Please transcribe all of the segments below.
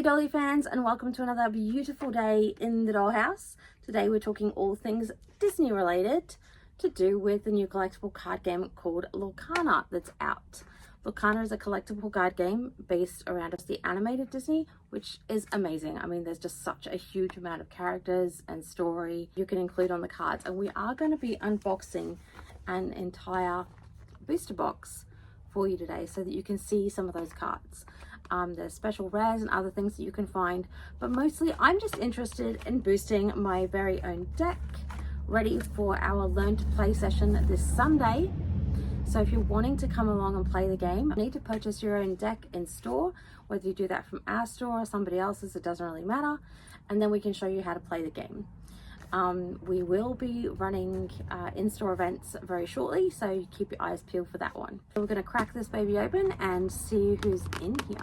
Hey Dolly fans, and welcome to another beautiful day in the dollhouse. Today we're talking all things Disney related to do with the new collectible card game called Lorcana that's out. Lorcana is a collectible card game based around the animated Disney, which is amazing. I mean, there's just such a huge amount of characters and story you can include on the cards, and we are going to be unboxing an entire booster box for you today so that you can see some of those cards. There's special rares and other things that you can find, but mostly I'm just interested in boosting my very own deck ready for our learn to play session this Sunday. So if you're wanting to come along and play the game, you need to purchase your own deck in store, whether you do that from our store or somebody else's, it doesn't really matter, and then we can show you how to play the game. We will be running in-store events very shortly, so keep your eyes peeled for that one. So we're going to crack this baby open and see who's in here.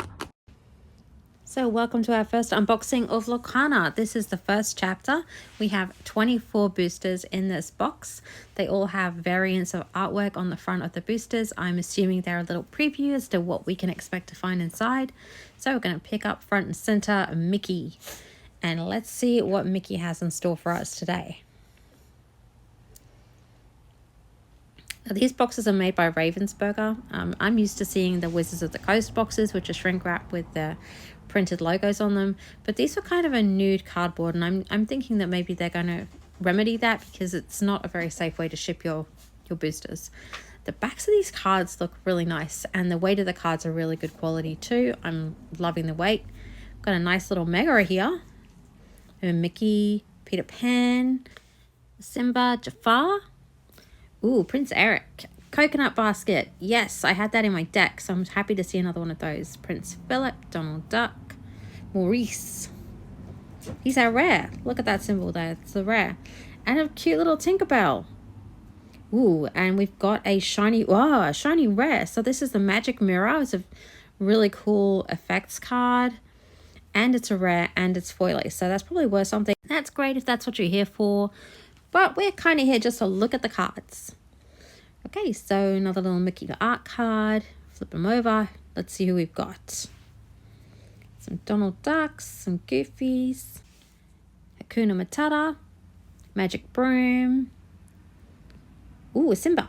So welcome to our first unboxing of Lorcana. This is the first chapter. We have 24 boosters in this box. They all have variants of artwork on the front of the boosters. I'm assuming they're a little preview as to what we can expect to find inside. So we're going to pick up front and center Mickey. And let's see what Mickey has in store for us today. Now, these boxes are made by Ravensburger. I'm used to seeing the Wizards of the Coast boxes, which are shrink wrapped with the printed logos on them. But these are kind of a nude cardboard, and I'm thinking that maybe they're going to remedy that because it's not a very safe way to ship your boosters. The backs of these cards look really nice, and the weight of the cards are really good quality too. I'm loving the weight. Got a nice little Mega here. Mickey, Peter Pan, Simba, Jafar. Ooh, Prince Eric. Coconut basket. Yes, I had that in my deck, so I'm happy to see another one of those. Prince Philip, Donald Duck, Maurice. He's our rare. Look at that symbol there. It's the rare. And a cute little Tinkerbell. Ooh, and we've got a shiny, a shiny rare. So this is the Magic Mirror. It's a really cool effects card. And it's a rare and it's foily, so that's probably worth something. That's great if that's what you're here for, but we're kind of here just to look at the cards. Okay, so another little Mickey art card. Flip them over. Let's see who we've got. Some Donald Ducks, some Goofies, Hakuna Matata, Magic Broom. Ooh, a Simba.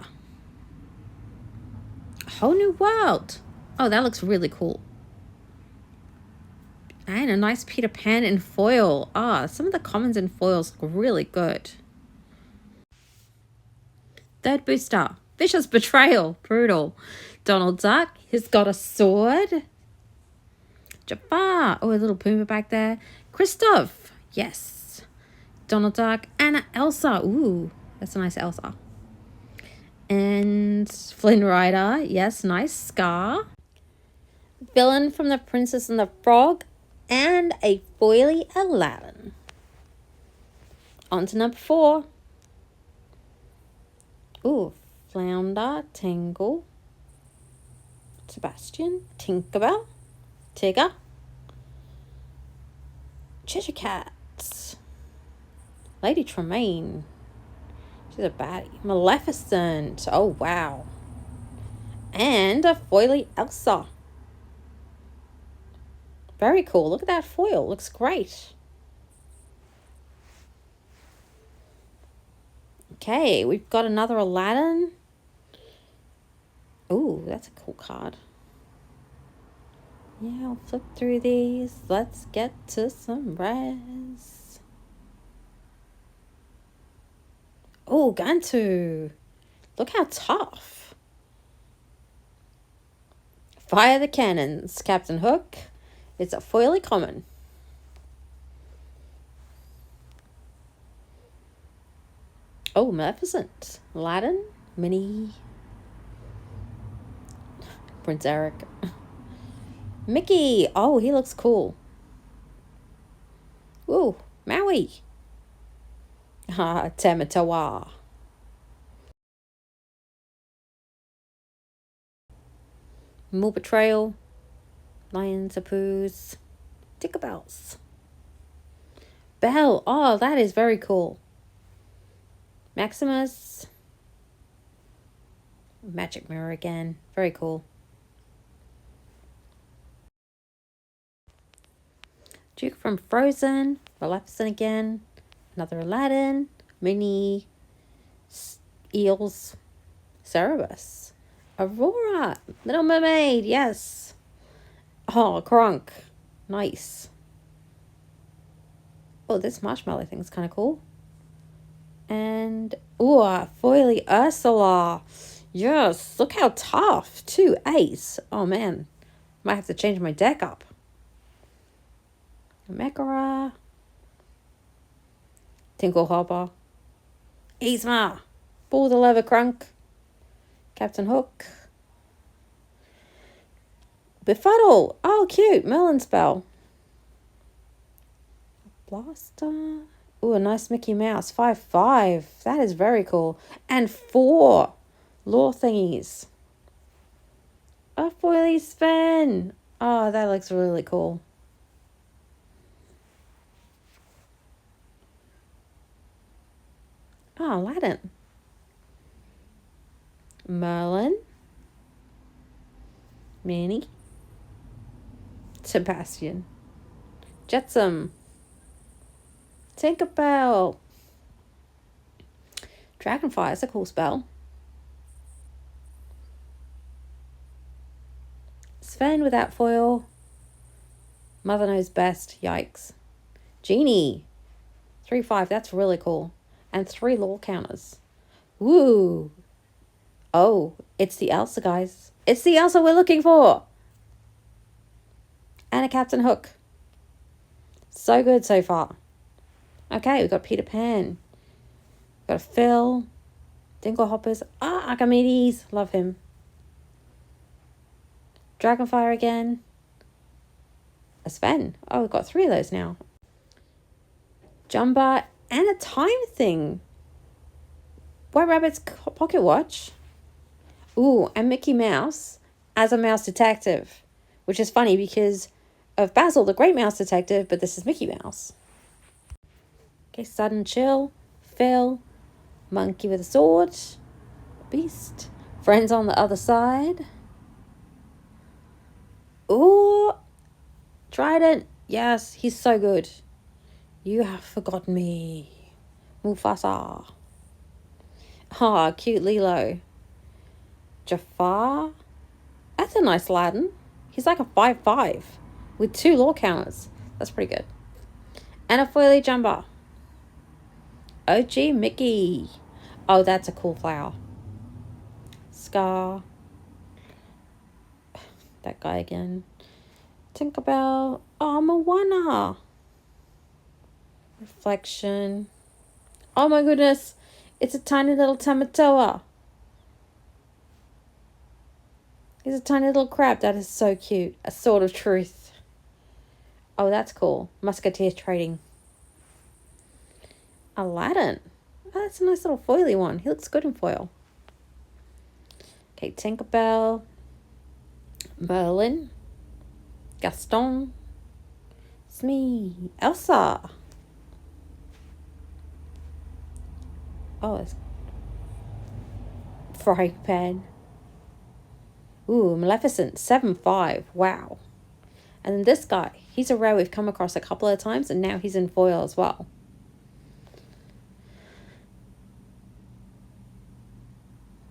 A whole new world. Oh, that looks really cool. And a nice Peter Pan in foil. Some of the commons in foils look really good. Third booster, Vicious Betrayal. Brutal. Donald Duck, he's got a sword. Jafar, a little Puma back there. Kristoff, yes. Donald Duck, and Elsa. Ooh, that's a nice Elsa. And Flynn Rider, yes, nice Scar. Villain from The Princess and the Frog. And a foily Aladdin. On to number 4. Ooh, Flounder, Tangle, Sebastian, Tinkerbell, Tigger, Cheshire Cat, Lady Tremaine. She's a baddie. Maleficent. Oh, wow. And a foily Elsa. Very cool. Look at that foil. Looks great. Okay, we've got another Aladdin. Ooh, that's a cool card. Yeah, I'll flip through these. Let's get to some rares. Oh, Gantu. Look how tough. Fire the cannons. Captain Hook. It's a foily common. Oh, Maleficent. Aladdin. Minnie. Prince Eric. Mickey. Oh, he looks cool. Ooh, Maui. Tamatawa. More Betrayal. Lions, Apu's, Tinkerbells. Belle. Oh, that is very cool. Maximus. Magic Mirror again. Very cool. Duke from Frozen. Maleficent again. Another Aladdin. Mini Eels. Cerebus. Aurora. Little Mermaid. Yes. Oh, Kronk. Nice. Oh, this marshmallow thing's kind of cool. And, ooh, foily Ursula. Yes, look how tough. 2 ace. Oh, man. Might have to change my deck up. Mekara. Tinkle Hopper. Yzma. Pull the lever, Crunk. Captain Hook. Befuddle. Oh, cute. Melon Spell. Blaster. Ooh, a nice Mickey Mouse. 5/5. That is very cool. And 4 lore thingies. A foily Sven. Oh, that looks really cool. Oh, Aladdin. Merlin. Minnie. Sebastian. Jetsam. Tinkerbell. Dragonfire is a cool spell. Sven without foil. Mother knows best. Yikes. Genie. 3/5. That's really cool. And 3 lore counters. Woo. Oh, it's the Elsa, guys. It's the Elsa we're looking for. And a Captain Hook. So good so far. Okay, we've got Peter Pan. We've got a Phil. Dinklehoppers. Archimedes. Love him. Dragonfire again. A Sven. Oh, we've got 3 of those now. Jumba and a time thing. White Rabbit's pocket watch. Ooh, and Mickey Mouse as a mouse detective. Which is funny because of Basil, the great mouse detective, but this is Mickey Mouse. Okay, Sudden Chill. Phil. Monkey with a sword. Beast. Friends on the other side. Ooh. Trident. Yes, he's so good. You have forgotten me. Mufasa. Ah, cute Lilo. Jafar. That's a nice Aladdin. He's like a 5/5 with 2 lore counters. That's pretty good. And a foily Jumba. OG Mickey. Oh, that's a cool flower. Scar. That guy again. Tinkerbell. Oh, Moana. Reflection. Oh my goodness. It's a tiny little Tamatoa. He's a tiny little crab. That is so cute. A Sword of Truth. Oh, that's cool. Musketeer trading. Aladdin. Oh, that's a nice little foily one. He looks good in foil. Okay, Tinkerbell. Merlin. Gaston. Smee. Elsa. Oh, it's frying pan. Ooh, Maleficent. 7/5. Wow. And then this guy. He's a rare we've come across a couple of times, and now he's in foil as well.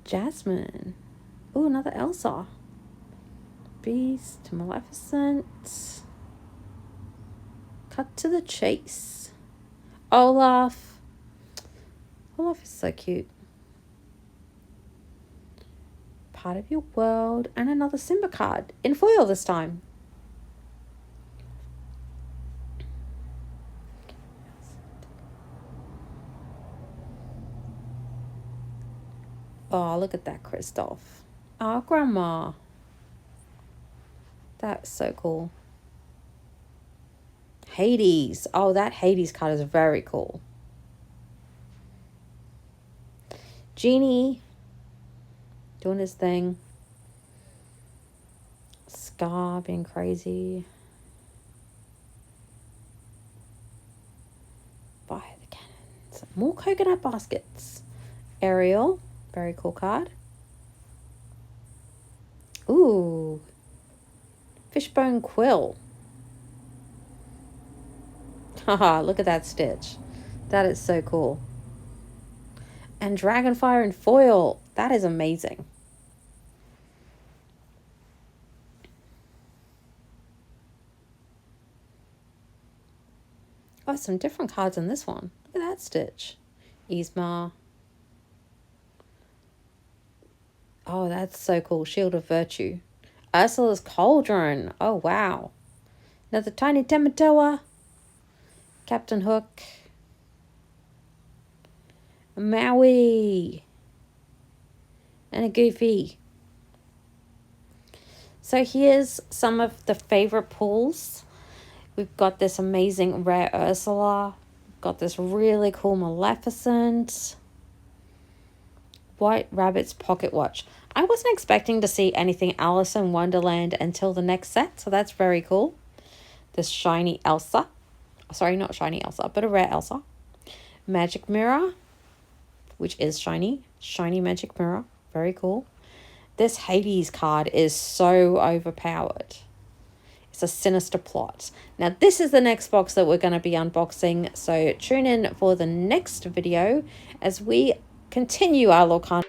Jasmine. Ooh, another Elsa. Beast. Maleficent. Cut to the chase. Olaf. Olaf is so cute. Part of your world. And another Simba card. In foil this time. Oh, look at that, Kristoff. Oh, Grandma. That's so cool. Hades. Oh, that Hades card is very cool. Genie. Doing his thing. Scar being crazy. Fire the cannons. More coconut baskets. Ariel. Very cool card. Ooh. Fishbone Quill. Haha, look at that stitch. That is so cool. And Dragonfire in foil. That is amazing. Oh, some different cards in this one. Look at that stitch. Yzma. Oh, that's so cool. Shield of Virtue. Ursula's Cauldron. Oh, wow. Another Tiny Tematoa. Captain Hook. A Maui. And a Goofy. So here's some of the favorite pulls. We've got this amazing rare Ursula. Got this really cool Maleficent. White Rabbit's Pocket Watch. I wasn't expecting to see anything Alice in Wonderland until the next set, so that's very cool. This shiny Elsa. Sorry, not shiny Elsa, but a rare Elsa. Magic Mirror, which is shiny. Shiny Magic Mirror. Very cool. This Hades card is so overpowered. It's a Sinister Plot. Now, this is the next box that we're going to be unboxing, so tune in for the next video as we continue our Lorcana.